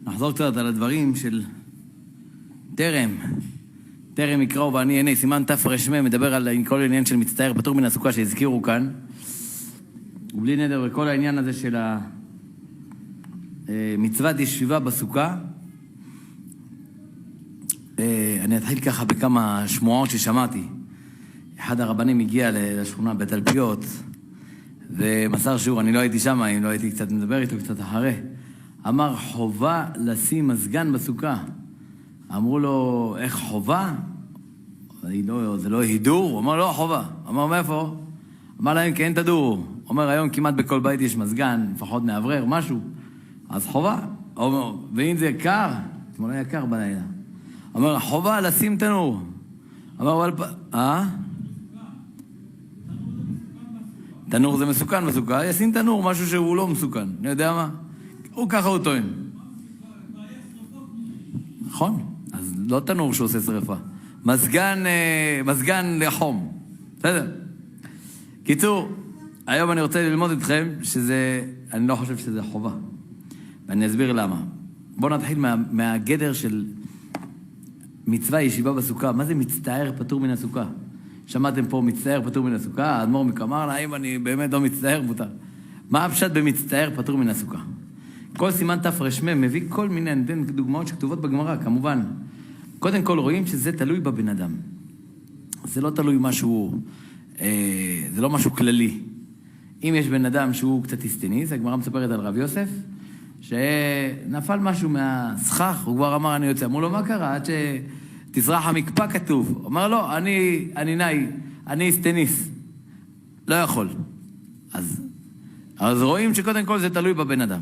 נחזור קצת על הדברים של טרם יקראו ואני אענה. סימן תר"מ מדבר על כל העניין של מצטער פטור מן הסוכה שהזכירו כאן, ובלי נדר וכל העניין הזה של מצוות ישיבה בסוכה. אני אתחיל ככה בכמה שמועות ששמעתי. אחד הרבנים הגיע לשכונה בתלפיות ומסר שיעור, אני לא הייתי שם, אם לא הייתי קצת מדבר איתו קצת אחרי. אמר חובה לשים מזגן בסוכה. אמרו לו, איך חובה? זה לא הידור? הוא אמר, לא, חובה. אמר, מאיפה? אמר להם, כי אין תדור. אומר, היום כמעט בכל בית יש מזגן, לפחות מעברר, משהו. אז חובה. ואם זה קר, אתמול היה קר בלילה. אומר, חובה לשים תנור. אמר, תנור זה מסוכן בסוכה, ישים תנור, משהו שהוא לא מסוכן. אני יודע מה? הוא ככה הוא טוען. נכון, אז לא תנור שעושה שריפה. מזגן לחום. בסדר? קיצור, היום אני רוצה ללמוד אתכם אני לא חושב שזה חובה. ואני אסביר למה. בואו נתחיל מהגדר של מצווה ישיבה בסוכה. מה זה מצטער פטור מן הסוכה? שמעתם פה מצטער פטור מן הסוכה? האדמו"ר אמר לה, אם אני באמת לא מצטער, מותר. מה הפשט במצטער פטור מן הסוכה? כל סימן תר"מ מביא כל מיני דוגמאות שכתובות בגמרא, כמובן. קודם כל רואים שזה תלוי בבן אדם. זה לא תלוי משהו, זה לא משהו כללי. אם יש בן אדם שהוא קצת היסטניסט, הגמרא מספרת על רב יוסף, שנפל משהו מהסכך, הוא כבר אמר אני יוצא. אמרו לו, מה קרה? עד שתזרח המקפא כתוב. הוא אמר לו, אני היסטניסט. לא יכול. אז רואים שקודם כל זה תלוי בבן אדם.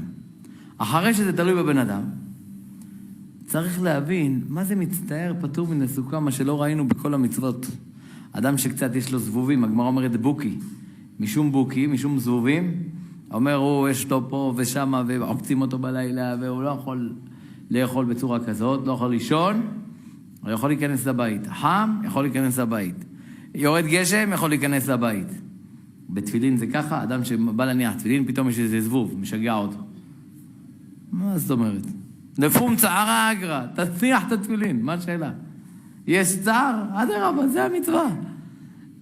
אחרי שזה תלוי בבן אדם, צריך להבין מה זה מצטער פטור מן הסוכה, מה שלא ראינו בכל המצוות. אדם שקצת יש לו זבובים, הגמרא אומרת בוקי, משום זבובים, אומר יש לו פה ושמה ועוקצים אותו בלילה, והוא לא יכול לאכול בצורה כזאת, לא יכול לישון, הוא יכול להיכנס לבית. חם, יכול להיכנס לבית. יורד גשם, יכול להיכנס לבית. בתפילין זה ככה, אדם שבא להניח תפילין, פתאום יש איזה זבוב, משגע אותו. מה זאת אומרת? לפום צערה אגרה, תצניח את התפילין, מה השאלה? יש צער? אדרבה, זה המצווה.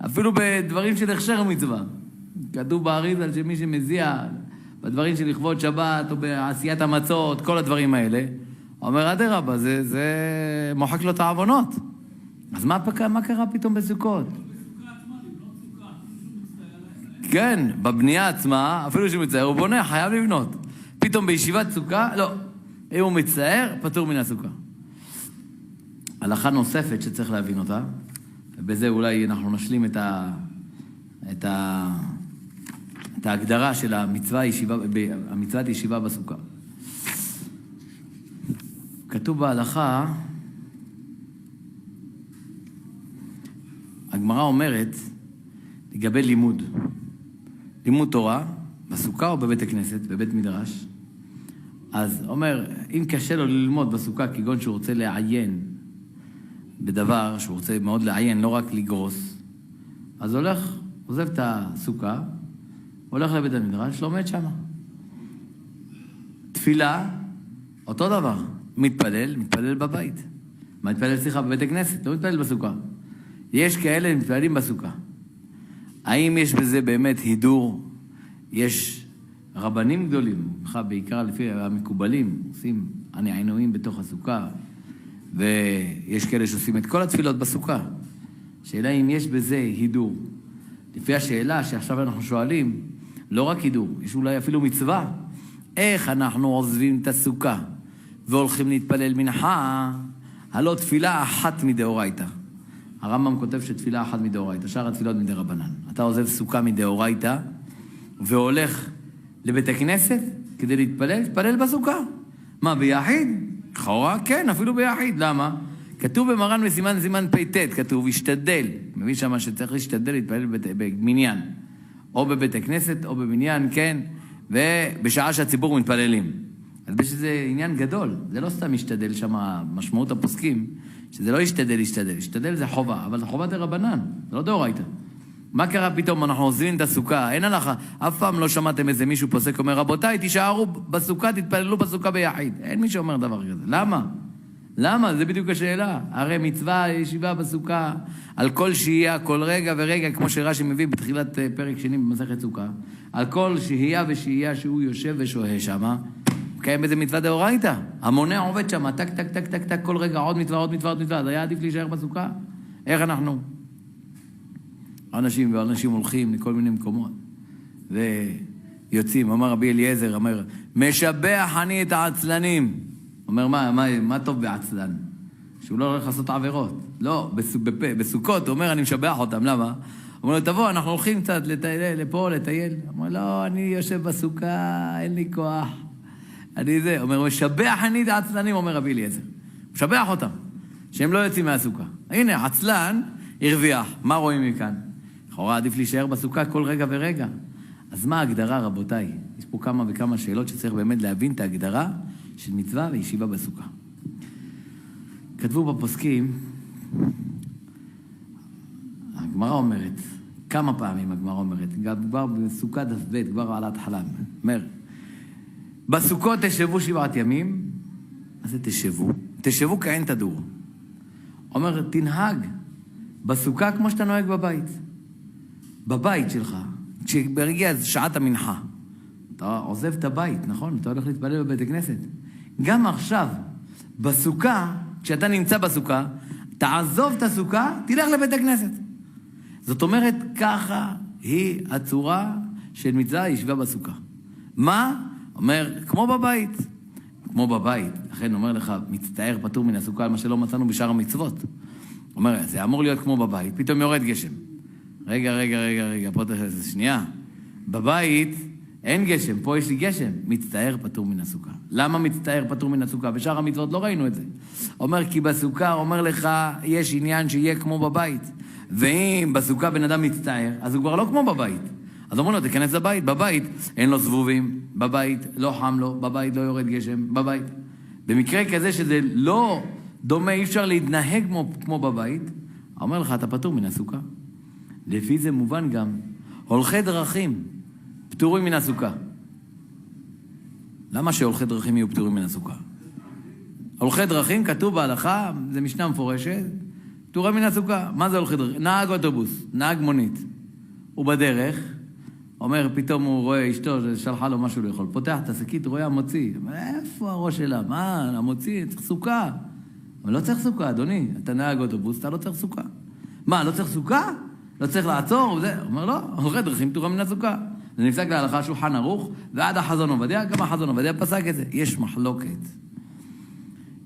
אפילו בדברים של הכשר מצווה. כתוב באריז"ל שמי שמזיע בדברים של לכבוד שבת או בעשיית המצות, כל הדברים האלה, אומר אדרבה, זה מוחק לו את העוונות. אז מה קרה פתאום בסוכות? כן, בבנייה עצמה, אפילו שהוא מצטער, הוא בונה, חייב לבנות. פתאום בישיבת סוכה, לא. אם הוא מצטער, פטור מן הסוכה. הלכה נוספת שצריך להבין אותה, ובזה אולי אנחנו נשלים את ההגדרה של המצוות ישיבה בסוכה. כתוב בהלכה, הגמרא אומרת, לגבי לימוד תורה, בסוכה או בבית הכנסת, בבית מדרש, אז אומר, אם קשה לו ללמוד בסוכה, כגון שהוא רוצה לעיין בדבר, שהוא רוצה מאוד לעיין, לא רק לגרוס, אז עוזב את הסוכה, הולך לבית המדרש, לומד שם. תפילה, אותו דבר, מתפלל בבית. מתפלל בבית הכנסת, לא מתפלל בסוכה. יש כאלה מתפללים בסוכה. האם יש בזה באמת הידור? יש רבנים גדולים, בעיקר לפי המקובלים, עושים עינויים בתוך הסוכה, ויש כאלה שעושים את כל התפילות בסוכה. שאלה אם יש בזה הידור. לפי השאלה שעכשיו אנחנו שואלים, לא רק הידור, יש אולי אפילו מצווה. איך אנחנו עוזבים את הסוכה והולכים להתפלל מנחה? הלא תפילה אחת מדאורייתא. הרמב"ם כותב שתפילה אחת מדאורייתא, שאר התפילות מדרבנן. אתה עוזב סוכה מדאורייתא והולך לבית הכנסת כדי להתפלל, תתפלל בסוכה. מה, ביחיד? לכאורה, כן, אפילו ביחיד. למה? כתוב במרן בסימן פ"ט, כתוב, השתדל. מבין שמה שצריך להשתדל להתפלל במניין. או בבית הכנסת או בבניין, כן, ובשעה שהציבור מתפללים. אז שזה עניין גדול. זה לא סתם השתדל שם, משמעות הפוסקים, שזה לא השתדל. השתדל זה חובה, אבל זה חובה דרבנן, זה לא דאורייתא. מה קרה פתאום? אנחנו עוזבים את הסוכה, אין הלכה. אף פעם לא שמעתם איזה מישהו פוסק אומר, רבותיי, תישארו בסוכה, תתפללו בסוכה ביחיד. אין מי שאומר דבר כזה. למה? למה? זה בדיוק השאלה. הרי מצווה ישיבה בסוכה, על כל שהייה, כל רגע ורגע, כמו שרש"י מביא בתחילת פרק שני במסכת סוכה, על כל שהייה ושהייה שהוא יושב ושוהה שמה, קיים איזה מצווה דאורייתא. המונה עובד שמה, טק, טק, טק, טק, טק, כל רגע עוד מצווה, עוד מצווה, עוד מצווה. אז היה עדיף להישאר בסוכה. איך אנחנו? אנשים הולכים לכל מיני מקומות ויוצאים. אומר רבי אליעזר, אומר, משבח אני את העצלנים. אומר, מה טוב בעצלן? שהוא לא הולך לעשות עבירות. לא, בסוכות, הוא אומר, אני משבח אותם. למה? אומר לו, תבוא, אנחנו הולכים קצת לפה, לטייל. אומר, לא, אני יושב בסוכה, אין לי כוח. אני זה. אומר, משבח אני את העצלנים, אומר רבי אליעזר. משבח אותם, שהם לא יוצאים מהסוכה. הנה, עצלן הרוויח. מה רואים מכאן? לכאורה עדיף להישאר בסוכה כל רגע ורגע. אז מה ההגדרה, רבותיי? יש פה כמה וכמה שאלות שצריך באמת להבין את ההגדרה של מצווה וישיבה בסוכה. כתבו בפוסקים, הגמרא אומרת, כמה פעמים הגמרא אומרת, כבר בסוכה דף ב', כבר על ההתחלה, אומר, בסוכות תשבו 7 ימים, אז זה תשבו כעין תדור. אומר, תנהג בסוכה כמו שאתה נוהג בבית. בבית שלך, כשברגע שעת המנחה, אתה עוזב את הבית, נכון? אתה הולך להתפלל בבית הכנסת. גם עכשיו, בסוכה, כשאתה נמצא בסוכה, תעזוב את הסוכה, תלך לבית הכנסת. זאת אומרת, ככה היא הצורה של מצווה ישיבה בסוכה. מה? אומר, כמו בבית. כמו בבית. לכן אומר לך, מצטער פטור מן הסוכה על מה שלא מצאנו בשאר המצוות. אומר, זה אמור להיות כמו בבית, פתאום יורד גשם. רגע, פה תכף, שנייה. בבית אין גשם, פה יש לי גשם. מצטער פטור מן הסוכה. למה מצטער פטור מן הסוכה? בשאר המצוות לא ראינו את זה. אומר, כי בסוכה אומר לך, יש עניין שיהיה כמו בבית. ואם בסוכה בן אדם מצטער, אז הוא כבר לא כמו בבית. אז אומרים לו, תיכנס לבית. בבית אין לו זבובים, בבית לא חם לו, בבית לא יורד גשם, בבית. במקרה כזה שזה לא דומה, אי אפשר להתנהג כמו בבית, אומר לך, אתה פטור מן הסוכה. לפי זה מובן גם, הולכי דרכים פטורים מן הסוכה. למה שהולכי דרכים יהיו פטורים מן הסוכה? הולכי דרכים, כתוב בהלכה, זה משנה מפורשת, פטורים מן הסוכה. מה זה הולכי דרכים? נהג אוטובוס, נהג מונית. הוא בדרך, אומר, פתאום הוא רואה אשתו, שלחה לו משהו לאכול. פותח את השקית, רואה המוציא. איפה הראש שלה? מה? המוציא, צריך סוכה. אבל לא צריך סוכה, אדוני. אתה נהג אוטובוס, אתה לא צריך סוכה. מה, לא צריך סוכה? לא צריך לעצור? הוא אומר, לא, הולכי דרכים פטורים מן הסוכה. זה נפסק להלכה שולחן ערוך, ועד החזון עובדיה, גם החזון עובדיה פסק את זה. יש מחלוקת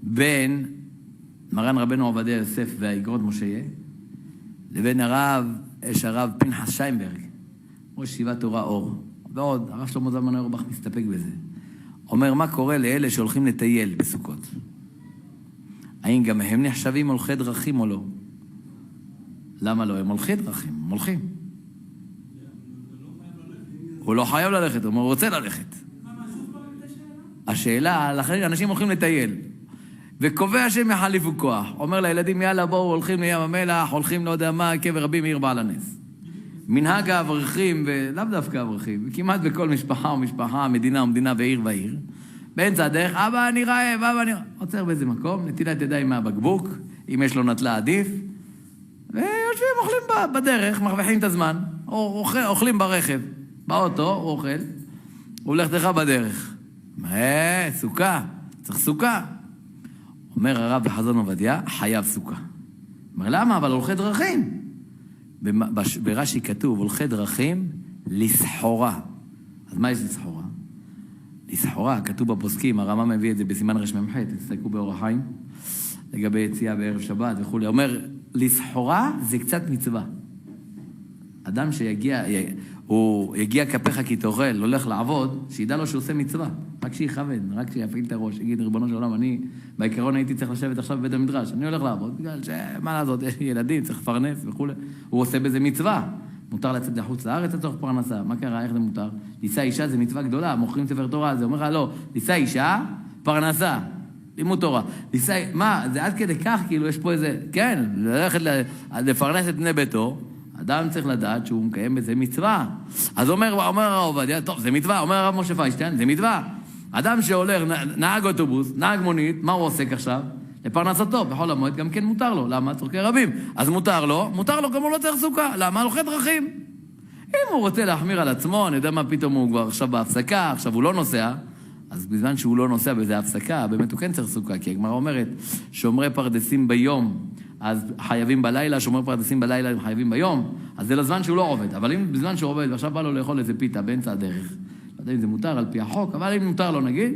בין מרן רבנו עובדיה יוסף והאגרות משה, לבין הרב פנחס שיינברג, ראש ישיבת תורה אור. ועוד, הרב שלמה זלמן אוירבך מסתפק בזה. אומר, מה קורה לאלה שהולכים לטייל בסוכות? האם גם הם נחשבים הולכי דרכים או לא? למה לא? הם הולכי דרכים, הם הולכים. הוא לא חייב ללכת, הוא רוצה ללכת. השאלה, אנשים הולכים לטייל, וקובע שהם יחליפו כוח. אומר לילדים, יאללה, בואו, הולכים לים המלח, הולכים לא יודע מה, קבר רבי מאיר בעל הנס. מנהג האברכים, ולאו דווקא האברכים, כמעט בכל משפחה ומשפחה, מדינה ומדינה ועיר ועיר, באמצע הדרך, אבא אני רעב, עוצר באיזה מקום, נטילת ידיים מהבקבוק, אם יש לו נטלה עדיף, ויושבים, אוכלים בדרך, מרוויחים את הזמן, או אוכלים ברכב, באוטו, הוא אוכל, הוא הולך לך בדרך. סוכה, צריך סוכה. אומר הרב בחזון עובדיה, חייב סוכה. אומר, למה? אבל הולכי דרכים. ברש"י כתוב, הולכי דרכים לסחורה. אז מה יש לסחורה? לסחורה, כתוב בפוסקים, הרמב"ם מביא את זה בסימן רמ"ח, תסתכלו באור החיים, לגבי יציאה בערב שבת וכו'. אומר, לסחורה זה קצת מצווה. אדם הוא יגיע כפיך כי תאכל, הולך לעבוד, שידע לו שהוא עושה מצווה. רק שיכוון, רק שיפעיל את הראש, יגיד, ריבונו של עולם, אני בעיקרון הייתי צריך לשבת עכשיו בבית המדרש, אני הולך לעבוד, בגלל שמה לעשות, יש ילדים, צריך לפרנס וכו'. הוא עושה בזה מצווה. מותר לצאת לחוץ לארץ לצורך פרנסה. מה קרה? איך זה מותר? לישא אישה זה מצווה גדולה, מוכרים ספר תורה, זה אומר לך, לא, לישא אישה, פרנסה, לימוד תורה. מה, זה עד כדי כך, כאילו יש פה איזה, כן, ללכת לפרנס את בני ביתו, אדם צריך לדעת שהוא מקיים בזה מצווה. אז אומר הרב עובדיה, טוב, זה מצווה. אומר הרב משה פיינשטיין, זה מצווה. אדם שהולך, נהג אוטובוס, נהג מונית, מה הוא עוסק עכשיו? לפרנסתו, בכל המועד גם כן מותר לו. למה? צורכי רבים. אז מותר לו, גם הוא לא צריך סוכה. למה? הולכי דרכים. אם הוא רוצה להחמיר על עצמו, אני יודע מה, פתאום הוא כבר עכשיו בהפסקה, עכשיו הוא לא נוסע, אז בזמן שהוא לא נוסע בזה הפסקה, באמת הוא כן צריך סוכה, כי הגמרא אומרת, שומרי פרדסים ביום, אז חייבים בלילה, שומרי פרדסים בלילה הם חייבים ביום, אז זה לזמן שהוא לא עובד. אבל אם בזמן שהוא עובד, ועכשיו בא לו לאכול איזה פיתה באמצע הדרך, לא יודע אם זה מותר על פי החוק, אבל אם מותר לו נגיד,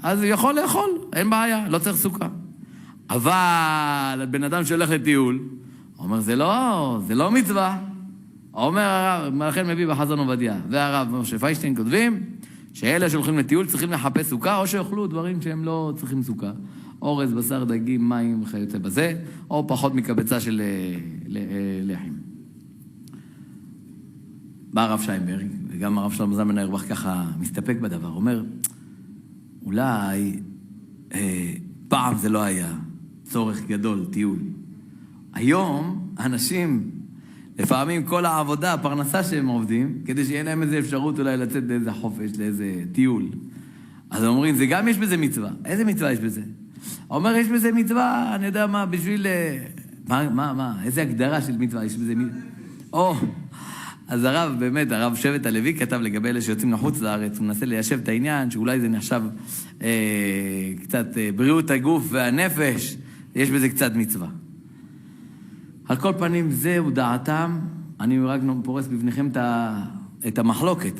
אז הוא יכול לאכול, אין בעיה, לא צריך סוכה. אבל בן אדם שהולך לטיול, אומר, זה לא מצווה. אומר הרב, לכן מביא בחזון עובדיה, והרב משה פיינשטיין כותבים, שאלה שהולכים לטיול צריכים לחפש סוכה, או שיאכלו דברים שהם לא צריכים סוכה. אורז, בשר, דגים, מים, וכיוצא בזה, או פחות מקבצה של לחם. בא הרב שיינברג, וגם הרב שלמה זלמן אוירבך ככה מסתפק בדבר, אומר, אולי פעם זה לא היה צורך גדול, טיול. היום אנשים, לפעמים כל העבודה, הפרנסה שהם עובדים, כדי שיהיה להם איזו אפשרות אולי לצאת לאיזה חופש, לאיזה טיול. אז אומרים, זה גם יש בזה מצווה. איזה מצווה יש בזה? אומר, יש בזה מצווה, אני יודע מה, בשביל... איזה הגדרה של מצווה יש בזה מצווה? אז הרב, באמת, הרב שבט הלוי כתב לגבי אלה שיוצאים לחוץ לארץ, הוא מנסה ליישב את העניין, שאולי זה נחשב קצת בריאות הגוף והנפש, יש בזה קצת מצווה. על כל פנים, זהו דעתם, אני רק פורס בפניכם את המחלוקת.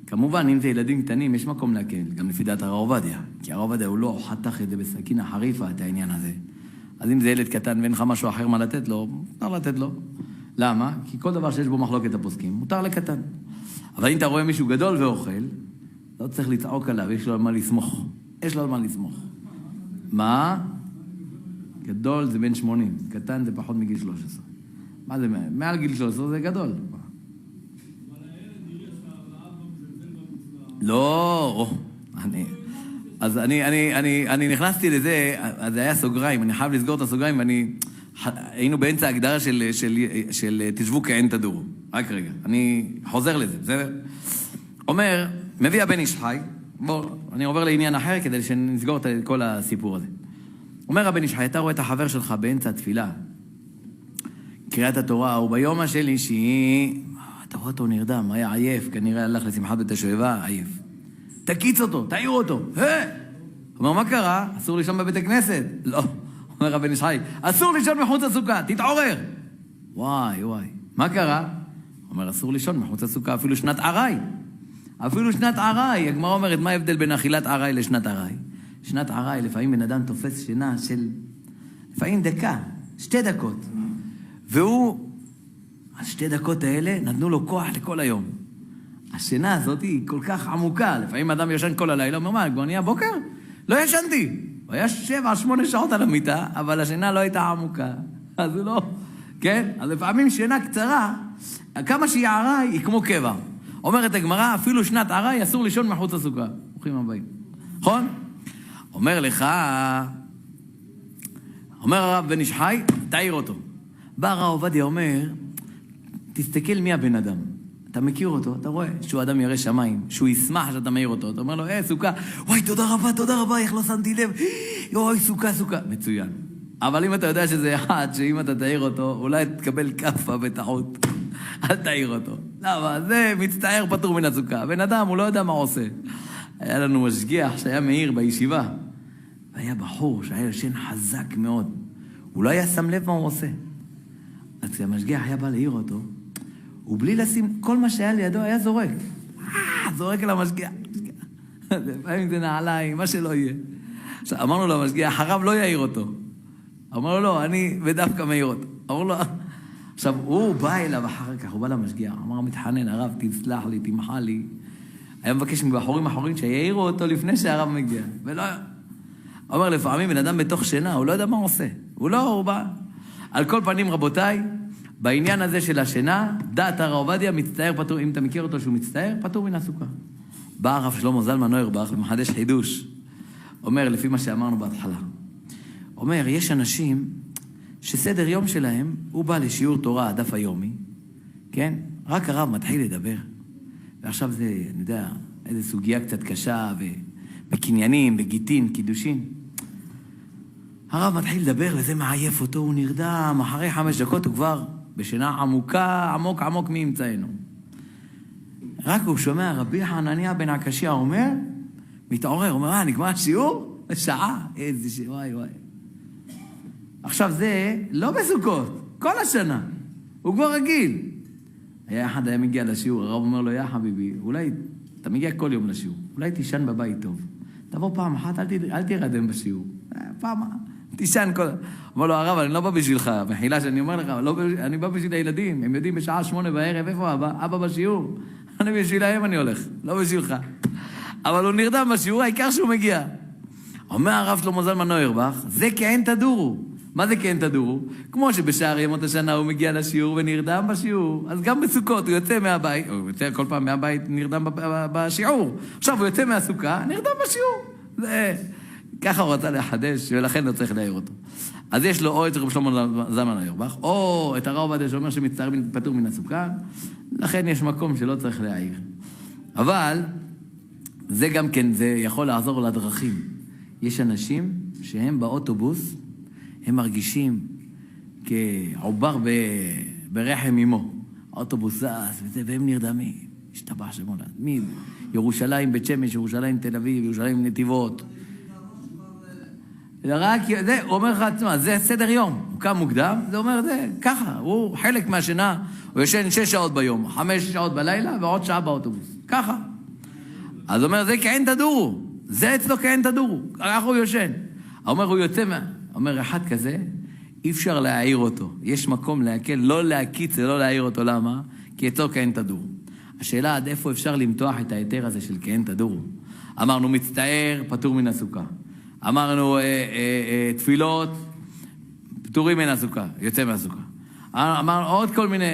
כמובן, אם זה ילדים קטנים, יש מקום להקל, גם לפי דעת הרב עובדיה, כי הרב עובדיה הוא לא חתך את זה בסכין החריפה, את העניין הזה. אז אם זה ילד קטן ואין לך משהו אחר מה לתת לו, מותר לתת לו. למה? כי כל דבר שיש בו מחלוקת הפוסקים, מותר לקטן. אבל אם אתה רואה מישהו גדול ואוכל, לא צריך לצעוק עליו, יש לו על מה לסמוך. יש לו על מה לסמוך. מה? גדול זה בן 80, קטן זה פחות מגיל 13. מה זה? מעל גיל 13 זה גדול. לא, אז אני נכנסתי לזה, אז זה היה סוגריים, אני חייב לסגור את הסוגריים, היינו באמצע ההגדרה של תשבו כעין תדורו. רק רגע, אני חוזר לזה, בסדר? אומר, מביא הבן איש חי, בוא, אני עובר לעניין אחר כדי שנסגור את כל הסיפור הזה. אומר הבן איש חי, אתה רואה את החבר שלך באמצע התפילה, קריאת התורה, וביום השלישי, אתה רואה אותו נרדם, היה עייף, כנראה הלך לשמחת בית השואבה, עייף. תקיץ אותו, תעיר אותו. אומר, מה קרה? אסור לישון בבית הכנסת. לא. אומר הבן איש חי, אסור לישון מחוץ לסוכה, תתעורר. וואי. מה קרה? אומר, אסור לישון מחוץ לסוכה, אפילו שנת עראי. אפילו שנת עראי. הגמרא אומרת, מה ההבדל בין אכילת עראי לשנת עראי? שנת עראי, לפעמים בן אדם תופס שינה של... לפעמים דקה, 2 דקות. והוא, על 2 דקות האלה, נתנו לו כוח לכל היום. השינה הזאת היא כל כך עמוקה. לפעמים אדם ישן כל הלילה, אומר, מה, כבר נהיה בוקר? לא ישנתי. הוא היה 7-8 שעות על המיטה, אבל השינה לא הייתה עמוקה. אז הוא לא... כן? אז לפעמים שינה קצרה, כמה שהיא עראי, היא כמו קבע. אומרת הגמרא, אפילו שנת עראי, אסור לישון מחוץ לסוכה. ברוכים הבאים. נכון? אומר לך, אומר הרב בן איש חי, תעיר אותו. בא הרב עובדיה אומר, תסתכל מי הבן אדם. אתה מכיר אותו, אתה רואה שהוא אדם ירא שמיים, שהוא ישמח שאתה מעיר אותו. אתה אומר לו, סוכה, וואי, תודה רבה, איך לא שמתי לב. אוי, סוכה. מצוין. אבל אם אתה יודע שזה אחד, שאם אתה תעיר אותו, אולי תקבל כפה בטעות. אל תעיר אותו. למה? זה מצטער פטור מן הסוכה. בן אדם, הוא לא יודע מה עושה. היה לנו משגיח שהיה מעיר בישיבה. והיה בחור שהיה ישן חזק מאוד. הוא לא היה שם לב מה הוא עושה. אז כשהמשגיח היה בא להעיר אותו, ובלי לשים, כל מה שהיה לידו היה זורק. זורק על המשגיח. לפעמים זה נעליים, מה שלא יהיה. עכשיו, אמרנו לו, המשגיח, הרב לא יעיר אותו. אמרנו לו, אני ודווקא מעיר אותו. אמרו לו, עכשיו, הוא בא אליו אחר כך, הוא בא למשגיח, אמר, מתחנן, הרב, תסלח לי, תמחה לי. היה מבקש מבחורים אחורים שיעירו אותו לפני שהרב מגיע. ולא... אומר, לפעמים בן אדם בתוך שינה, הוא לא יודע מה הוא עושה. הוא בא. על כל פנים, רבותיי, בעניין הזה של השינה, דעת הרב עובדיה מצטער פטור, אם אתה מכיר אותו שהוא מצטער, פטור מן הסוכה. בא הרב שלמה זלמן אוירבך ומחדש חידוש. אומר, לפי מה שאמרנו בהתחלה. אומר, יש אנשים שסדר יום שלהם, הוא בא לשיעור תורה, הדף היומי, כן? רק הרב מתחיל לדבר. ועכשיו זה, אני יודע, איזו סוגיה קצת קשה, בקניינים, בגיטין, קידושין. הרב מתחיל לדבר וזה מעייף אותו, הוא נרדם, אחרי 5 דקות הוא כבר בשינה עמוקה, עמוק עמוק מאמצענו. רק הוא שומע רבי חנניה בן עקשיא אומר, מתעורר, אומר, נגמר השיעור? שעה, איזה שיעור, וואי וואי. עכשיו זה לא בסוכות, כל השנה, הוא כבר רגיל. אחד היה מגיע לשיעור, הרב אומר לו, יא חביבי, אולי אתה מגיע כל יום לשיעור, אולי תישן בבית טוב. תבוא פעם אחת, אל תירדם בשיעור. פעם, תישן כל... אומר לו, הרב, אני לא בא בשבילך, מחילה שאני אומר לך, אני בא בשביל הילדים, הם יודעים בשעה 8 בערב, איפה אבא? אבא בשיעור. אני בשבילהם אני הולך, לא בשבילך. אבל הוא נרדם בשיעור, העיקר שהוא מגיע. אומר הרב שלמה זלמן נוירבך, זה כעין תדורו. מה זה כעין תדורו? כמו שבשער ימות השנה הוא מגיע לשיעור ונרדם בשיעור, אז גם בסוכות הוא יוצא מהבית, הוא יוצא כל פעם מהבית, נרדם בשיעור. עכשיו הוא יוצא מהסוכה, נרדם בשיעור. זה... ככה הוא רצה לחדש, ולכן לא צריך להעיר אותו. אז יש לו או את רב שלמה זלמן נוירבך, או את הרב עובדיה שאומר שמצטער פטור מן הסוכה, לכן יש מקום שלא צריך להעיר. אבל זה גם כן, זה יכול לעזור לדרכים. יש אנשים שהם באוטובוס, הם מרגישים כעובר ברחם אמו. האוטובוס זז וזה, והם נרדמים. השתבח שמולד. מי? ירושלים, בית שמש, ירושלים, תל אביב, ירושלים, נתיבות. רק, זה, הוא אומר לך עצמה, זה סדר יום. הוא קם מוקדם, זה אומר, זה ככה. הוא חלק מהשינה, הוא ישן 6 שעות ביום, 5 שעות בלילה, ועוד שעה באוטובוס. ככה. אז הוא אומר, זה כעין תדורו. זה אצלו כעין תדורו. ככה הוא יושן. הוא אומר, הוא יוצא אומר, אחד כזה, אי אפשר להעיר אותו. יש מקום להקל, לא להקיץ ולא להעיר אותו. למה? כי אצלו כעין תדורו. השאלה עד איפה אפשר למתוח את היתר הזה של כעין תדורו. אמרנו, מצטער, פטור מן הסוכה. אמרנו, תפילות, פטורים מן הסוכה, יוצא מהסוכה. אמרנו, עוד כל מיני,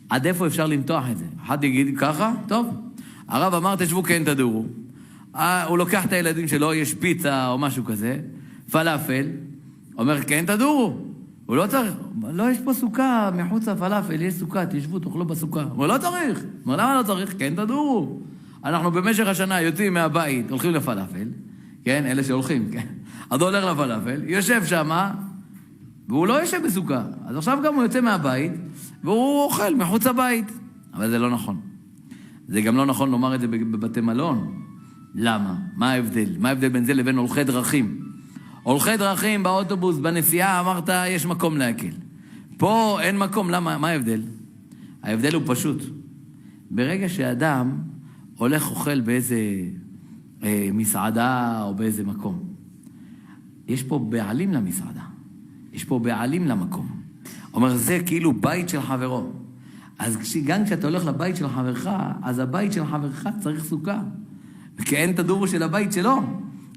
עד איפה אפשר למתוח את זה? אחד יגיד ככה, טוב. הרב אמר, תשבו כעין תדורו. הוא לוקח את הילדים שלו, יש פיצה או משהו כזה, פלאפל, אומר, כעין תדורו. הוא לא צריך, לא, יש פה סוכה, מחוץ לפלאפל, יש סוכה, תשבו, תאכלו בסוכה. הוא לא צריך. אומר, למה לא צריך? כעין תדורו. אנחנו במשך השנה יוצאים מהבית, הולכים לפלאפל, כן, אלה שהולכים, כן. אז הוא הולך לפלאפל, יושב שם, והוא לא יושב בסוכה. אז עכשיו גם הוא יוצא מהבית, והוא אוכל מחוץ הבית. אבל זה לא נכון. זה גם לא נכון לומר את זה בבתי מלון. למה? מה ההבדל? מה ההבדל בין זה לבין הולכי דרכים? הולכי דרכים באוטובוס, בנסיעה, אמרת, יש מקום להקל. פה אין מקום, למה? מה ההבדל? ההבדל הוא פשוט. ברגע שאדם הולך אוכל באיזה מסעדה או באיזה מקום, יש פה בעלים למסעדה. יש פה בעלים למקום. אומר, זה כאילו בית של חברו. אז גם כשאתה הולך לבית של חברך, אז הבית של חברך צריך סוכה. כי אין תדורו של הבית שלו.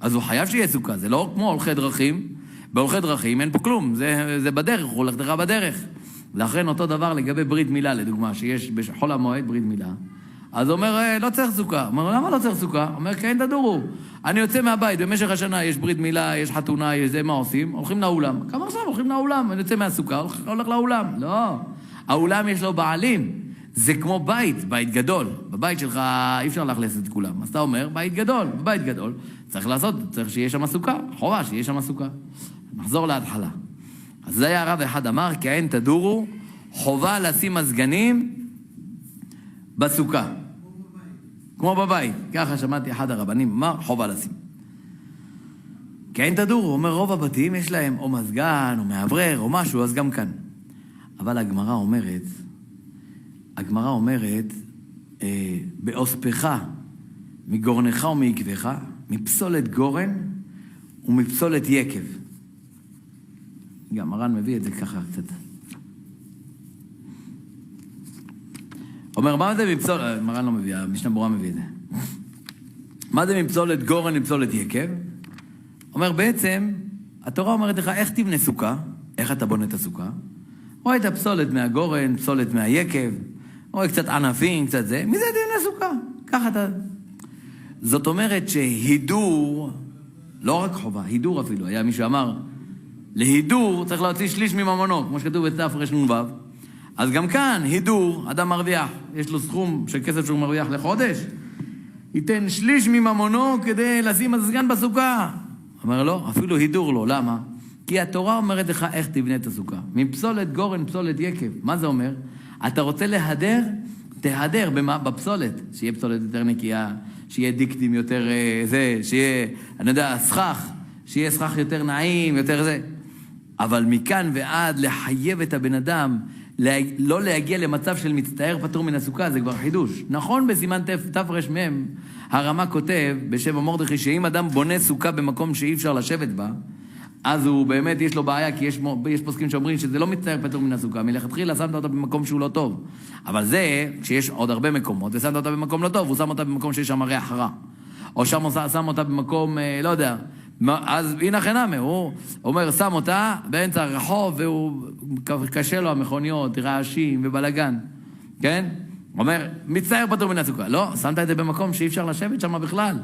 אז הוא חייב שיהיה סוכה. זה לא כמו הולכי דרכים. בהולכי דרכים אין פה כלום. זה בדרך, הוא הולך דרך בדרך. לכן אותו דבר לגבי ברית מילה, לדוגמה, שיש בחול המועד ברית מילה. אז הוא אומר, לא צריך סוכה. אומר, למה לא צריך סוכה? אומר, כי אין תדורו. אני יוצא מהבית, במשך השנה יש ברית מילה, יש חתונה, יש זה, מה עושים? הולכים לאולם. כמה עכשיו? הולכים לאולם. אני יוצא מהסוכה, הולך לאולם. לא. האולם יש לו בעלים. זה כמו בית גדול. בבית שלך אי אפשר להכנס את כולם. אז אתה אומר, בית גדול. בבית גדול צריך לעשות, צריך שיהיה שם סוכה. חובה שיהיה שם סוכה. נחזור להתחלה. אז זה היה הרב אחד אמר, כי אין תדורו, חובה לשים מזגנים בסוכה. כמו בבית. ככה שמעתי אחד הרבנים, אמר, חובה לשים. כי אין תדורו, אומר, רוב הבתים יש להם או מזגן, או מעברר, או משהו, אז גם כאן. אבל הגמרא אומרת, באוספך, מגורנך ומעקבך, מפסולת גורן ומפסולת יקב. גם מרן מביא את זה ככה קצת. אומר, מה זה מפסולת, מרן לא מביא, המשנה ברורה מביא את זה. מה זה מפסולת גורן ומפסולת יקב? אומר, בעצם, התורה אומרת לך, איך תבנה סוכה? איך אתה בונה את הסוכה? רואה את הפסולת מהגורן, פסולת מהיקב, רואה קצת ענפים, קצת זה, מזה תבנה סוכה. ככה אתה... זאת אומרת שהידור, לא רק חובה, הידור אפילו, היה מישהו אמר, להידור צריך להוציא שליש מממונו, כמו שכתוב בתף רנ"ו. אז גם כאן, הידור, אדם מרוויח, יש לו סכום של כסף שהוא מרוויח לחודש, ייתן שליש מממונו כדי לשים מזגן בסוכה. אומר לו, אפילו הידור לו, למה? כי התורה אומרת לך איך תבנה את הסוכה. מפסולת גורן, פסולת יקב. מה זה אומר? אתה רוצה להדר? תהדר בפסולת. שיהיה פסולת יותר נקייה, שיהיה דיקטים יותר שיהיה, אני יודע, סכך, שיהיה סכך יותר נעים, יותר זה. אבל מכאן ועד לחייב את הבן אדם, לא להגיע למצב של מצטער פטור מן הסוכה, זה כבר חידוש. נכון, בסימן תרמ"ם, הרמ"א כותב בשם מרדכי, שאם אדם בונה סוכה במקום שאי אפשר לשבת בה, אז הוא באמת יש לו בעיה, כי יש פוסקים שאומרים שזה לא מצטער פטור מן הסוכה, מלכתחילה שמת אותה במקום שהוא לא טוב. אבל זה, כשיש עוד הרבה מקומות, ושמת אותה במקום לא טוב, הוא שם אותה במקום שיש שם ריח רע. או שם אותה במקום, לא יודע, אז הנה חינמי, הוא אומר, שם אותה באמצע הרחוב, והוא קשה לו המכוניות, רעשים ובלגן, כן? הוא אומר, מצטער פטור מן הסוכה. לא, שמת את זה במקום שאי אפשר לשבת שם בכלל.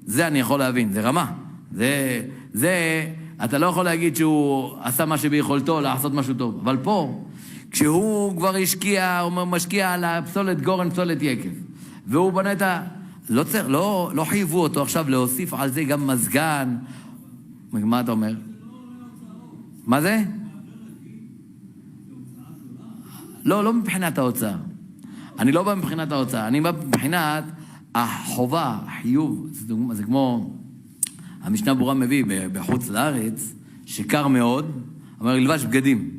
זה אני יכול להבין, זה רמה. אתה לא יכול להגיד שהוא עשה מה שביכולתו לעשות משהו טוב. אבל פה, כשהוא כבר השקיע, הוא משקיע על הפסולת גורן, פסולת יקב, והוא בנה את לא חייבו אותו עכשיו להוסיף על זה גם מזגן. מה אתה אומר? מה זה? לא מבחינת ההוצאה. אני לא בא מבחינת ההוצאה, אני בא מבחינת החובה, החיוב. זה כמו המשנה ברורה מביא בחוץ לארץ, שקר מאוד, אומר, ילבש בגדים,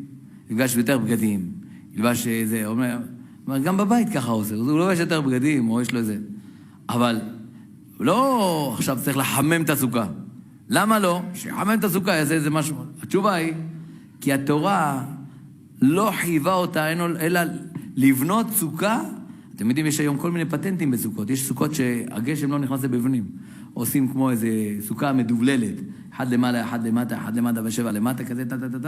ילבש יותר בגדים, ילבש זה, אומר, גם בבית ככה עושה, הוא לא ילבש יותר בגדים, או יש לו איזה. אבל לא עכשיו צריך לחמם את הסוכה. למה לא? שיחמם את הסוכה, יעשה איזה משהו. התשובה היא, כי התורה לא חייבה אותה, אלא לבנות סוכה. אתם יודעים, יש היום כל מיני פטנטים בסוכות. יש סוכות שהגשם לא נכנס לבפנים. עושים כמו איזה סוכה מדובללת. אחד למעלה, אחד למטה, אחד למטה ושבע למטה, כזה,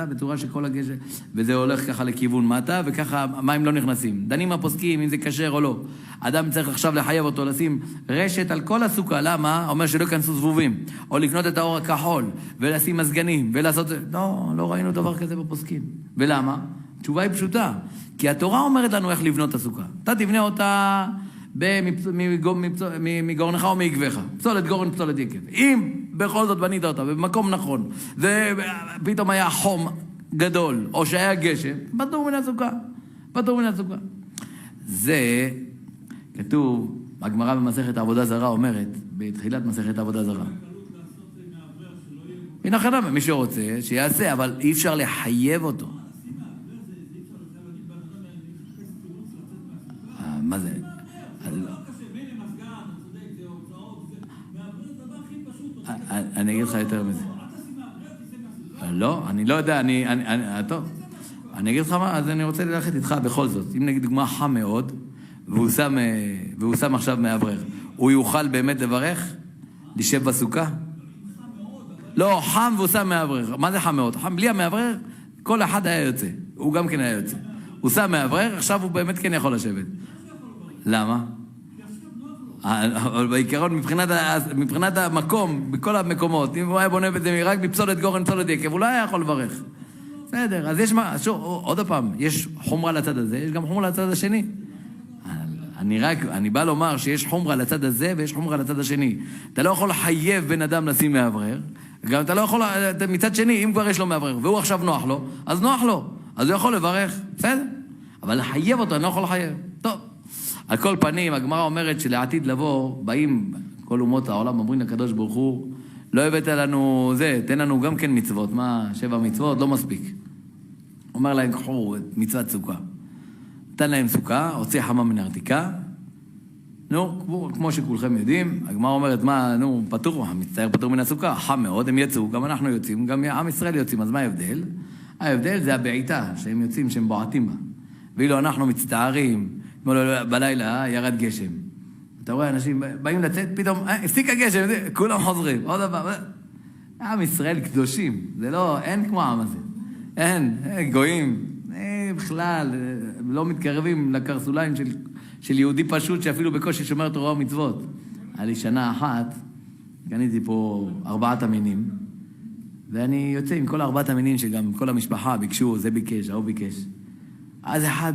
בצורה שכל הגשם, וזה הולך ככה לכיוון מטה, וככה המים לא נכנסים. דנים הפוסקים אם זה כשר או לא. אדם צריך עכשיו לחייב אותו, לשים רשת על כל הסוכה. למה? אומר שלא יכנסו זבובים. או לקנות את האור הכחול, ולשים מזגנים, ולעשות זה. לא ראינו דבר כזה בפוסקים. ולמה? התשובה היא פשוטה. כי התורה אומרת לנו איך לבנות את הסוכה. אתה תבנה אותה מגורנך או מעקבך. פסולת גורן, פסולת יקב. אם בכל זאת בנית אותה במקום נכון, ופתאום היה חום גדול, או שהיה גשם, פטור מן הסוכה. פטור מן הסוכה. זה כתוב, הגמרא במסכת העבודה זרה אומרת, בתחילת מסכת העבודה זרה. הנה חנם, מי שרוצה, שיעשה, אבל אי אפשר לחייב אותו. מה זה? אני אגיד לך יותר מזה. לא, אני לא יודע, טוב. אני אגיד לך מה, אז אני רוצה ללכת איתך בכל זאת. אם נגיד דוגמה חם מאוד, והוא שם עכשיו מאוורר, הוא יוכל באמת לברך? לשב בסוכה? לא, חם והוא שם מאוורר. מה זה חם מאוד? חם בלי המאוורר, כל אחד היה יוצא. הוא גם כן היה יוצא. הוא שם מאוורר, עכשיו הוא באמת כן יכול לשבת. למה? אבל בעיקרון, מבחינת המקום, בכל המקומות, אם הוא היה בונה את זה רק בפסולת גורן, פסולת יקב, הוא לא היה יכול לברך. בסדר, אז יש מה, עוד פעם, יש חומרה לצד הזה, יש גם חומרה לצד השני. אני בא לומר שיש חומרה לצד הזה ויש חומרה לצד השני. אתה לא יכול לחייב בן אדם לשים מאוורר, גם אתה לא יכול, מצד שני, אם כבר יש לו מאוורר, והוא עכשיו נוח לו, אז נוח לו, אז הוא יכול לברך, בסדר? אבל לחייב אותו, אני לא יכול לחייב. טוב. על כל פנים, הגמרא אומרת שלעתיד לבוא, באים כל אומות העולם, אומרים לקדוש ברוך הוא, לא הבאת לנו זה, תן לנו גם כן מצוות. מה, 7 מצוות? לא מספיק. אומר להם, קחו את מצוות סוכה. נתן להם סוכה, הוציא חמה מן הרתיקה. כמו שכולכם יודעים, הגמרא אומרת, פטור, מצטער פטור מן הסוכה, חם מאוד, הם יצאו, גם אנחנו יוצאים, גם עם ישראל יוצאים, אז מה ההבדל? ההבדל זה הבעיטה, שהם יוצאים, שהם בועטים בה. ואילו אנחנו מצטערים, בלילה ירד גשם. אתה רואה, אנשים באים לצאת, פתאום, הפסיק הגשם, כולם חוזרים. עוד דבר, עם ישראל קדושים. זה לא, אין כמו העם הזה. אין, גויים. בכלל, לא מתקרבים לקרסוליים של יהודי פשוט, שאפילו בקושי שומר תורה ומצוות. היה לי שנה אחת, קניתי פה 4 המינים, ואני יוצא עם כל 4 המינים שגם כל המשפחה ביקשו, זה ביקש, ההוא ביקש. אז אחד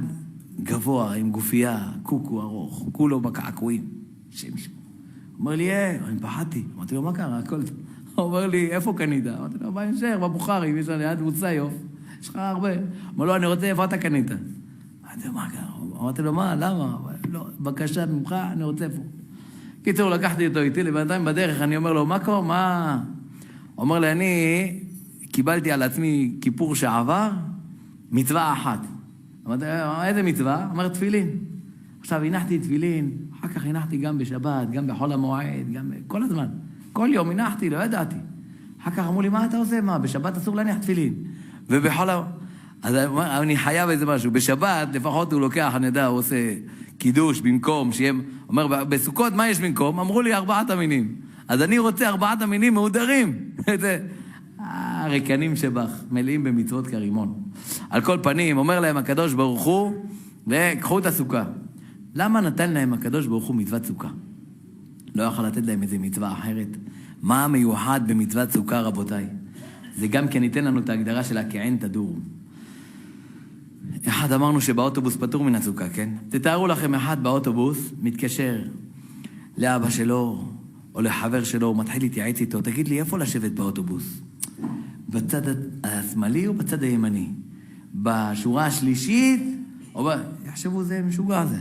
גבוה עם גופייה, קוקו ארוך, כולו בקעקועים. שמש. הוא אומר לי, אני פחדתי. אמרתי לו, מה קרה? הכל טוב. הוא אומר לי, איפה קנית? אמרתי לו, בהמשך, בבוכרי, יש לי ליד מוצאיוף. יש לך הרבה. אמר לו, אני רוצה, איפה אתה קנית? אמרתי לו, מה קרה? אמרתי לו, מה? למה? לא, בקשה ממך, אני רוצה פה. קיצור, לקחתי אותו איתי, לבינתיים בדרך, אני אומר לו, מה קורה? מה? הוא אומר לי, אני קיבלתי על עצמי כיפור שעבר, מצווה אחת. אמרתי, איזה מצווה? אמר, תפילין. עכשיו, הנחתי תפילין, אחר כך הנחתי גם בשבת, גם בחול המועד, גם כל הזמן. כל יום הנחתי, לא ידעתי. אחר כך אמרו לי, מה אתה עושה? מה, בשבת אסור להניח תפילין. ובחול המועד... אז אני חייב איזה משהו. בשבת, לפחות הוא לוקח, אני יודע, הוא עושה קידוש במקום, שיהיה... אומר, בסוכות, מה יש במקום? אמרו לי 4 המינים. אז אני רוצה 4 המינים מהודרים. הריקנים שבך, מלאים במצוות כרימון. על כל פנים, אומר להם הקדוש ברוך הוא, וקחו את הסוכה. למה נתן להם הקדוש ברוך הוא מצוות סוכה? לא יכול לתת להם איזה מצווה אחרת. מה המיוחד במצוות סוכה, רבותיי? זה גם כן ייתן לנו את ההגדרה של הכעין תדור. אחד אמרנו שבאוטובוס פטור מן הסוכה, כן? תתארו לכם אחד באוטובוס, מתקשר לאבא שלו או לחבר שלו, הוא מתחיל להתייעץ איתו, תגיד לי, איפה לשבת באוטובוס? בצד השמאלי או בצד הימני? בשורה השלישית? או יחשבו זה משוגע זה.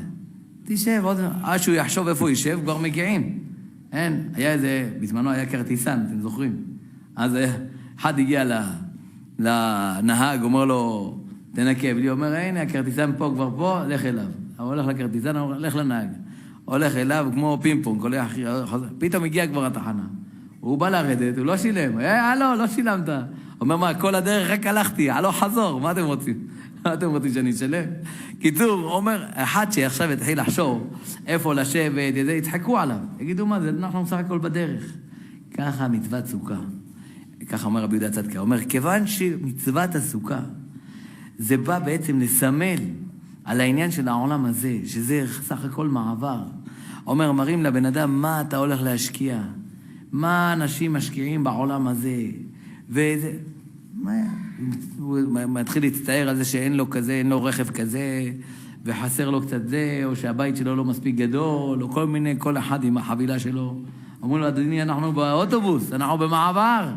תשב, עד שהוא יחשוב איפה יישב, כבר מגיעים. אין, היה איזה, בזמנו היה כרטיסן, אתם זוכרים? אז אחד הגיע לנהג, אומר לו, תנקב לי, אומר, הנה, הכרטיסן פה, כבר פה, לך אליו. הוא הולך לכרטיסן, הוא הולך לנהג. הולך אליו כמו פימפונג, פתאום הגיע כבר התחנה. הוא בא לרדת, הוא לא שילם. הלו, לא שילמת. אומר, מה, כל הדרך רק הלכתי, הלו חזור, מה אתם רוצים? מה אתם רוצים שאני אשלם? קיצור, הוא אומר, אחד שעכשיו התחיל לחשוב איפה לשבת, יצחקו עליו. יגידו, מה זה, אנחנו בסך הכל בדרך. ככה מצוות סוכה. ככה אומר רבי יהודה צדקה. אומר, כיוון שמצוות הסוכה, זה בא בעצם לסמל על העניין של העולם הזה, שזה סך הכל מעבר. אומר, מראים לבן אדם, מה אתה הולך להשקיע? מה אנשים משקיעים בעולם הזה? וזה... הוא מתחיל להצטער על זה שאין לו כזה, אין לו רכב כזה, וחסר לו קצת זה, או שהבית שלו לא מספיק גדול, או כל מיני, כל אחד עם החבילה שלו. אמרו לו, אדוני, אנחנו באוטובוס, אנחנו במעבר.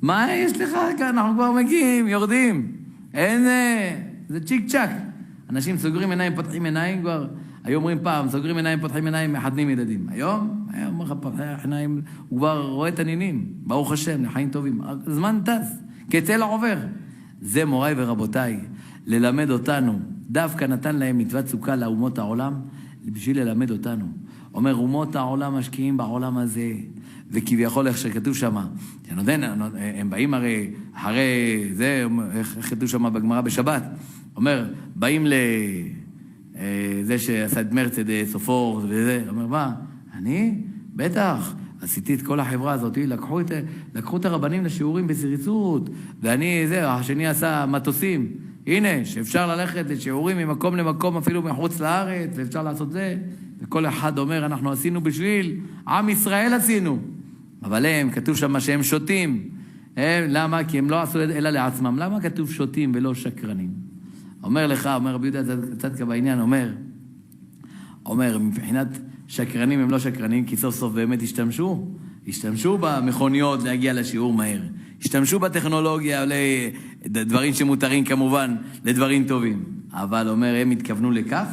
מה יש לך כאן? אנחנו כבר מגיעים, יורדים. אין זה צ'יק צ'ק. אנשים סוגרים עיניים, פותחים עיניים כבר. היו אומרים פעם, סוגרים עיניים, פותחים עיניים, מחתנים ילדים. היום אומר לך, פותח עיניים, הוא כבר רואה את הנינים. ברוך השם, לחיים טובים. זמן טס, כצל עובר. זה מוריי ורבותיי, ללמד אותנו. דווקא נתן להם מצוות סוכה לאומות העולם, בשביל ללמד אותנו. אומר, אומות העולם משקיעים בעולם הזה, וכביכול איך שכתוב שם, הם באים הרי, אחרי זה, איך כתוב שם בגמרא בשבת, אומר, באים לזה שעשה את מרצדס, סופור וזה, אומר, מה? אני? בטח, עשיתי את כל החברה הזאת, לקחו את הרבנים לשיעורים בזריזות, ואני, זה, השני עשה מטוסים, הנה, שאפשר ללכת לשיעורים ממקום למקום, אפילו מחוץ לארץ, ואפשר לעשות זה, וכל אחד אומר, אנחנו עשינו בשביל, עם ישראל עשינו. אבל הם, כתוב שם שהם שותים. למה? כי הם לא עשו אלא לעצמם. למה כתוב שותים ולא שקרנים? אומר לך, אומר רבי יהודה צדקה בעניין, אומר, מבחינת שקרנים הם לא שקרנים, כי סוף סוף באמת השתמשו במכוניות להגיע לשיעור מהר. השתמשו בטכנולוגיה, לדברים שמותרים כמובן, לדברים טובים. אבל אומר, הם התכוונו לכך?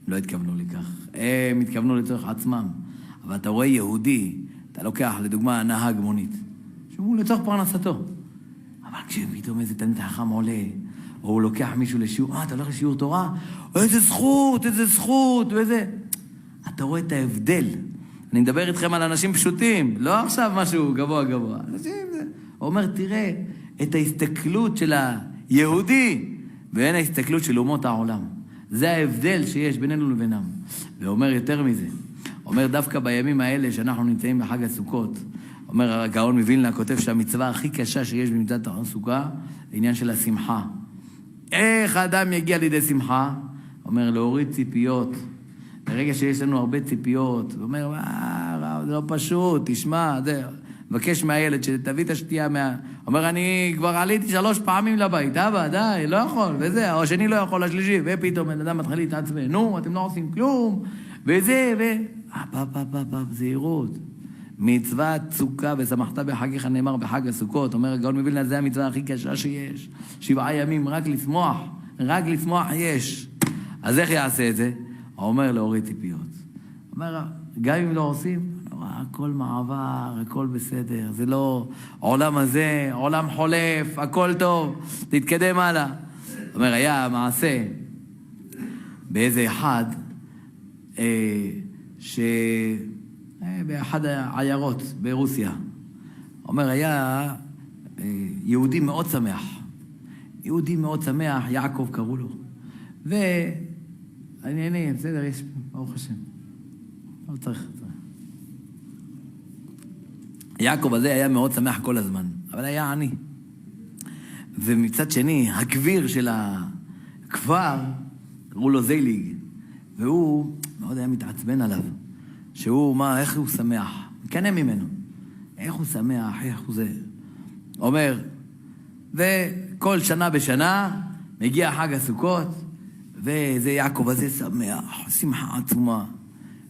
לא התכוונו לכך. הם התכוונו לצורך עצמם. אבל אתה רואה יהודי, אתה לוקח לדוגמה נהג מונית, שהוא לצורך פרנסתו. אבל כשפתאום איזה תלמיד חכם עולה, או הוא לוקח מישהו לשיעור, אתה הולך לשיעור תורה? איזה זכות, ואיזה... אתה רואה את ההבדל. אני מדבר איתכם על אנשים פשוטים, לא עכשיו משהו גבוה. אנשים זה... הוא אומר, תראה את ההסתכלות של היהודי, ואין ההסתכלות של אומות העולם. זה ההבדל שיש בינינו לבינם. ואומר יותר מזה, אומר דווקא בימים האלה שאנחנו נמצאים בחג הסוכות, אומר הגאון מווילנה, כותב שהמצווה הכי קשה שיש במצוות הסוכה, העניין של השמחה. איך האדם יגיע לידי שמחה? אומר להוריד ציפיות. ברגע שיש לנו הרבה ציפיות, הוא אומר, זה לא פשוט, תשמע, זה... מבקש מהילד שתביא את השתייה אומר, אני כבר עליתי 3 פעמים לבית, אבא, די, לא יכול, וזה, או השני לא יכול, השלישי, ופתאום אדם מתחיל להתעצבן, נו, אתם לא עושים כלום, וזה, זהירות. מצוות סוכה ושמחת בחגיך נאמר בחג הסוכות, אומר הגאון מווילנה, זה המצווה הכי קשה שיש. 7 ימים, רק לשמוח יש. אז איך יעשה את זה? הוא אומר להוריד ציפיות. אומר, גם אם לא עושים, הכל מעבר, הכל בסדר, זה לא עולם הזה, עולם חולף, הכל טוב, תתקדם הלאה. אומר, היה מעשה באיזה אחד, באחד העיירות ברוסיה. אומר, היה יהודי מאוד שמח, יעקב קראו לו. אני, בסדר, יש, ברוך השם. לא צריך. יעקב הזה היה מאוד שמח כל הזמן, אבל היה עני. ומצד שני, הגביר של הכפר, קראו לו זייליג, והוא מאוד היה מתעצבן עליו. שהוא, איך הוא שמח? מקנה ממנו. איך הוא שמח, איך הוא זה. אומר, וכל שנה בשנה מגיע חג הסוכות, וזה יעקב הזה שמח, שמחה עצומה.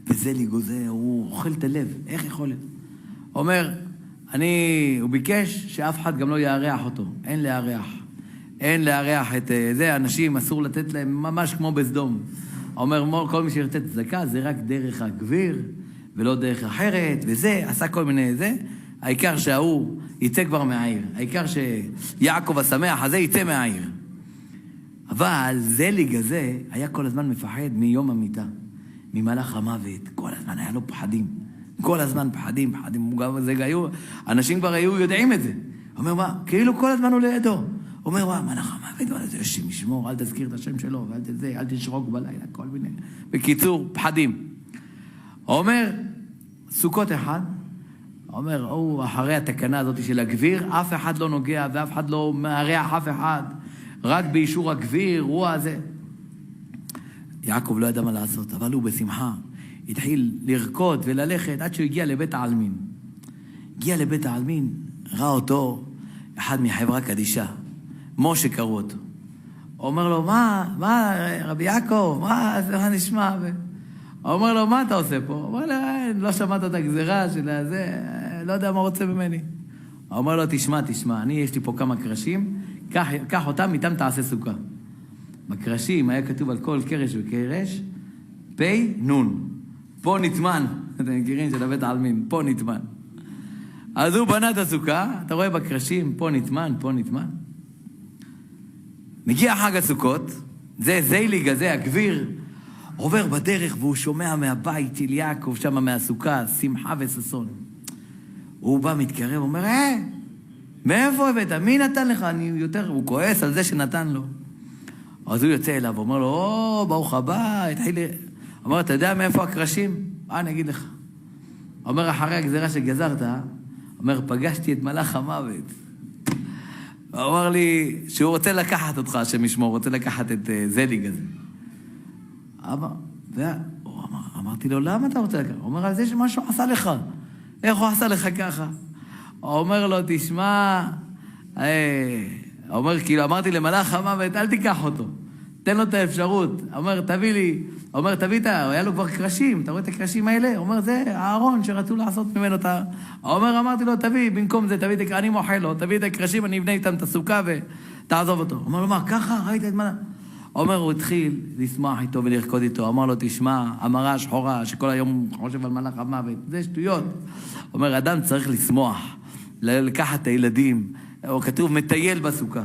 וזה ליגוזה, הוא אוכל את הלב, איך יכול להיות? אומר, הוא ביקש שאף אחד גם לא יארח אותו. אין לארח את זה, אנשים אסור לתת להם ממש כמו בסדום. אומר, כל מי שירצה צדקה זה רק דרך הגביר, ולא דרך אחרת, וזה, עשה כל מיני זה. העיקר שההוא יצא כבר מהעיר. העיקר שיעקב השמח הזה יצא מהעיר. אבל זליג הזה היה כל הזמן מפחד מיום המיטה, ממלאך המוות. כל הזמן היה לו פחדים. כל הזמן פחדים. אנשים כבר היו יודעים את זה. אומר, מה? כאילו כל הזמן הוא לידו. אומר, מה, מלאך המוות, זה השם ישמור, אל תזכיר את השם שלו, אל תשרוק בלילה, כל מיני. בקיצור, פחדים. אומר, סוכות אחד, אומר, אחרי התקנה הזאת של הגביר, אף אחד לא נוגע ואף אחד לא מארח אף אחד, רק באישור הגביר, הוא הזה. יעקב לא ידע מה לעשות, אבל הוא בשמחה התחיל לרקוד וללכת עד שהוא הגיע לבית העלמין. הגיע לבית העלמין, ראה אותו אחד מחברה קדישה, משה קראו אותו. אומר לו, מה, רבי יעקב, מה נשמע? אומר לו, מה אתה עושה פה? אומר לו, לא שמעת את הגזירה של הזה, לא יודע מה רוצה ממני. אומר לו, תשמע, יש לי פה כמה קרשים, קח אותם, איתם תעשה סוכה. בקרשים היה כתוב על כל קרש וקרש, פי נון. פה נטמן, אתם מכירים של הבית העלמין, פה נטמן. אז הוא בנה את הסוכה, אתה רואה בקרשים, פה נטמן. מגיע חג הסוכות, זה זייליג הזה, הגביר, עובר בדרך והוא שומע מהבית של יעקב, שם מהסוכה, שמחה וששון. הוא בא, מתקרב, אומר, מאיפה הבאת? מי נתן לך? הוא כועס על זה שנתן לו. אז הוא יוצא אליו, אומר לו, ברוך הבא, אומר, אתה יודע מאיפה הקרשים? אני אגיד לך. אומר, אחרי הגזירה שגזרת, אומר, פגשתי את מלאך המוות. הוא אמר לי שהוא רוצה לקחת אותך, השם ישמור, רוצה לקחת את זליג הזה. אמרתי לו, למה אתה רוצה לקחת? הוא אומר, על זה שמשהו עשה לך. איך הוא עשה לך ככה? הוא אומר לו, תשמע, אומר, כאילו, אמרתי למלאך המוות, אל תיקח אותו. תן לו את האפשרות. אומר, תביא לי. אומר, תביא היה לו כבר קרשים. אתה רואה את הקרשים האלה? אומר, זה הארון שרצו לעשות ממנו את אומר, אמרתי לו, תביא, במקום זה, תביא, אני מוחל לו, תביא את הקרשים, אני אבנה איתם את הסוכה ותעזוב אותו. אומר לו, מה, ככה? ראית את מה? אומר, הוא התחיל לשמוח איתו ולרקוד איתו. אמר לו, תשמע, המראה השחורה, שכל היום חושב על מלאך המוות. זה שטויות. אומר, אדם צריך לשמוח, לקחת את הילדים. או כתוב, מטייל בסוכה.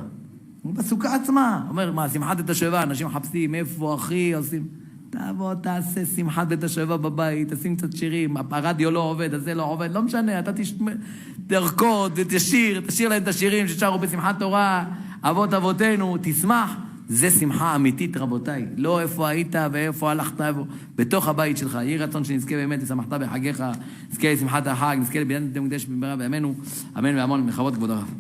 בסוכה עצמה. אומר, מה, שמחת בית השואבה, אנשים מחפשים, איפה אחי, עושים... תבוא, תעשה שמחת בית השואבה בבית, תשים קצת שירים, הרדיו לא עובד, אז זה לא עובד, לא משנה, אתה תרקוד ותשיר להם את השירים ששרו בשמחת תורה, אבות אבותינו, תשמח. זה שמחה אמיתית, רבותיי. לא איפה היית ואיפה הלכת, בתוך הבית שלך. יהי רצון שנזכה באמת, ושמחת בחגיך, נזכה לשמחת החג, נזכה לבניין מקדש במהרה בימינו, אמן ואמן, מכבוד כבוד הרב.